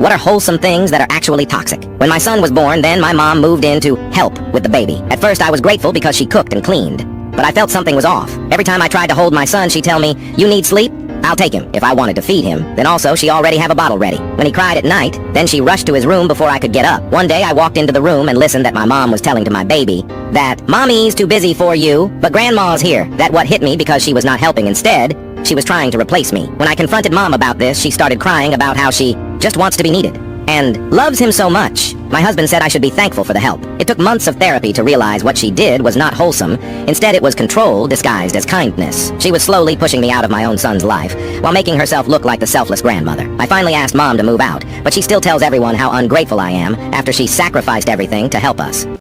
What are wholesome things that are actually toxic? When my son was born, then my mom moved in to help with the baby. At first, I was grateful because she cooked and cleaned. But I felt something was off. Every time I tried to hold my son, she'd tell me, "You need sleep? I'll take him." If I wanted to feed him, then also she already have a bottle ready. When he cried at night, then she rushed to his room before I could get up. One day I walked into the room and listened that my mom was telling to my baby that, "Mommy's too busy for you, but Grandma's here." That what hit me because she was not helping. Instead, she was trying to replace me. When I confronted Mom about this, she started crying about how she just wants to be needed and loves him so much. My husband said I should be thankful for the help. It took months of therapy to realize what she did was not wholesome. Instead, it was control disguised as kindness. She was slowly pushing me out of my own son's life, while making herself look like the selfless grandmother. I finally asked Mom to move out, but she still tells everyone how ungrateful I am after she sacrificed everything to help us.